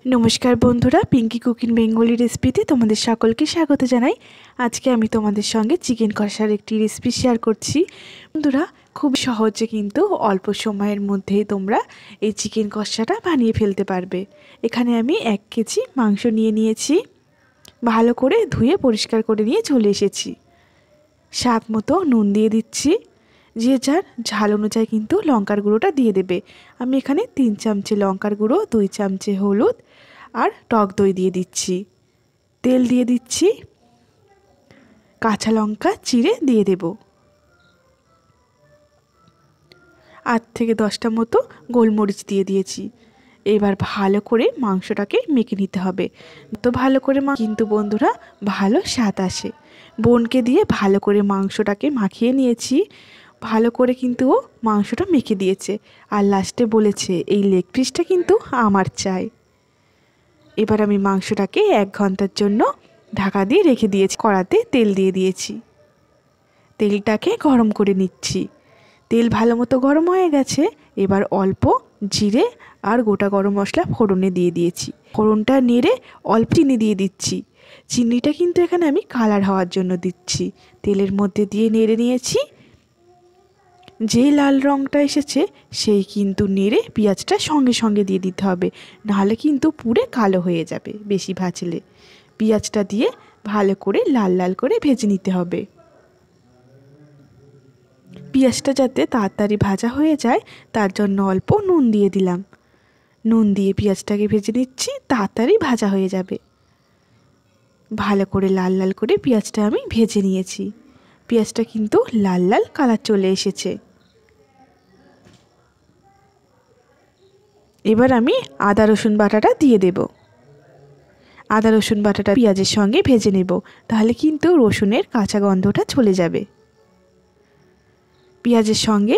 नमस्कार बंधुरा पिंकी कुकिंग बेंगली रेसिपिते तुम्हारे सकलके स्वागत जानाई। आज के आमी तुम्हादेर संगे चिकेन कषार एकटी रेसिपि शेयर करछि। बंधुरा खूब सहजे किन्तु अल्प समयेर मध्येई तोमरा एई चिकेन कषाटा बानिये फेलते पारबे। एखाने आमी 1 केजी मांस निये नियेछि, भालो करे धुए परिष्कार करे निये चले एसेछि। स्वाद मतो नुन दिये दिচ্ছি, যে যার ঝাল অনুযায়ী কিন্তু লঙ্কার গুঁড়োটা দিয়ে দেবে। আমি এখানে 3 চামচে লঙ্কার গুঁড়ো, 2 চামচে হলুদ আর টক দই দিয়ে দিচ্ছি। তেল দিয়ে দিচ্ছি, কাঁচা লঙ্কা চিড়ে দিয়ে দেব, 8 থেকে 10টা মতো গোলমরিচ দিয়ে দিয়েছি। এবার ভালো করে মাংসটাকে মেখে নিতে হবে। তো ভালো করে কিন্তু বন্ধুরা ভালো স্বাদ আসে। বোনকে দিয়ে ভালো করে মাংসটাকে মাখিয়ে নিয়েছি। ভালো করে কিন্তু ও মাংসটা মেখে দিয়েছে আর লাস্টে বলেছে এই লেগ পিসটা কিন্তু আমার চাই। এবার আমি মাংসটাকে 1 ঘন্টার জন্য ঢাকা দিয়ে রেখে দিয়েছি। কড়াতে তেল দিয়ে দিয়েছি, তেলটাকে গরম করে নিচ্ছি। তেল ভালো মতো গরম হয়ে গেছে। এবার অল্প জিরে আর গোটা গরম মশলা ফোড়নে দিয়ে দিয়েছি। ফোড়নটা নেড়ে অল্প চিনি দিয়ে দিচ্ছি। চিনিটা কিন্তু এখানে আমি কালার হওয়ার জন্য দিচ্ছি। তেলের মধ্যে দিয়ে নেড়ে নিয়েছি। যেই লাল রঙটা এসেছে সেই কিন্তু নেড়ে পেঁয়াজটা সঙ্গে সঙ্গে দিয়ে দিতে হবে, নাহলে কিন্তু পুড়ে কালো হয়ে যাবে বেশি ভাজলে। পেঁয়াজটা দিয়ে ভালো করে লাল লাল করে ভেজে নিতে হবে। পেঁয়াজটা যাতে তাড়াতাড়ি ভাজা হয়ে যায় তার জন্য অল্প নুন দিয়ে দিলাম। নুন দিয়ে পেঁয়াজটাকে ভেজে নিচ্ছি, তাড়াতাড়ি ভাজা হয়ে যাবে। ভালো করে লাল লাল করে পেঁয়াজটা আমি ভেজে নিয়েছি। পেঁয়াজটা কিন্তু লাল লাল কালার চলে এসেছে। এবার আমি আদা রসুন বাটাটা দিয়ে দেব। আদা রসুন বাটাটা পেঁয়াজের সঙ্গে ভেজে নেব, তাহলে কিন্তু রসুনের কাঁচা গন্ধটা চলে যাবে। পেঁয়াজের সঙ্গে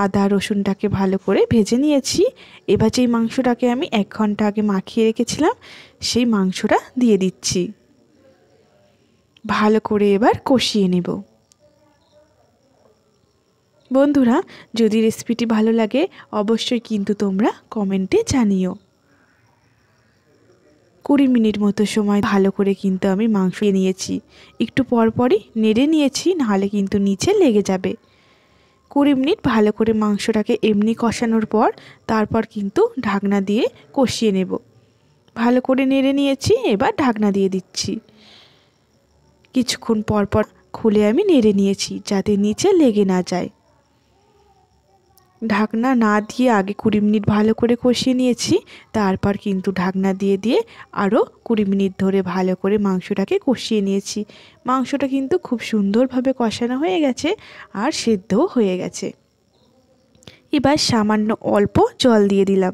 আদা রসুনটাকে ভালো করে ভেজে নিয়েছি। এবার যেই মাংসটাকে আমি 1 ঘন্টা আগে মাখিয়ে রেখেছিলাম সেই মাংসটা দিয়ে দিচ্ছি। ভালো করে এবার কষিয়ে নেব। বন্ধুরা যদি রেসিপিটি ভালো লাগে অবশ্যই কিন্তু তোমরা কমেন্টে জানিও। 20 মিনিট মতো সময় ভালো করে কিন্তু আমি মাংস নিয়েছি। একটু পরপরই নেড়ে নিয়েছি, নাহলে কিন্তু নিচে লেগে যাবে। 20 মিনিট ভালো করে মাংসটাকে এমনি কষানোর পর তারপর কিন্তু ঢাকনা দিয়ে কষিয়ে নেব। ভালো করে নেড়ে নিয়েছি, এবার ঢাকনা দিয়ে দিচ্ছি। কিছুক্ষণ পর পর খুলে আমি নেড়ে নিয়েছি যাতে নিচে লেগে না যায়। ঢাকনা না দিয়ে আগে 20 মিনিট ভালো করে কষিয়ে নিয়েছি, তারপর কিন্তু ঢাকনা দিয়ে দিয়ে আরও 20 মিনিট ধরে ভালো করে মাংসটাকে কষিয়ে নিয়েছি। মাংসটা কিন্তু খুব সুন্দরভাবে কষানো হয়ে গেছে আর সেদ্ধও হয়ে গেছে। এবার সামান্য অল্প জল দিয়ে দিলাম।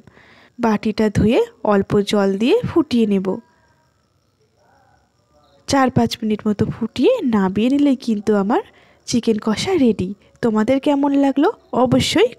বাটিটা ধুয়ে অল্প জল দিয়ে ফুটিয়ে নেব। 4-5 মিনিট মতো ফুটিয়ে নামিয়ে নিলেই কিন্তু আমার চিকেন কষা রেডি। তোমাদের কেমন লাগলো অবশ্যই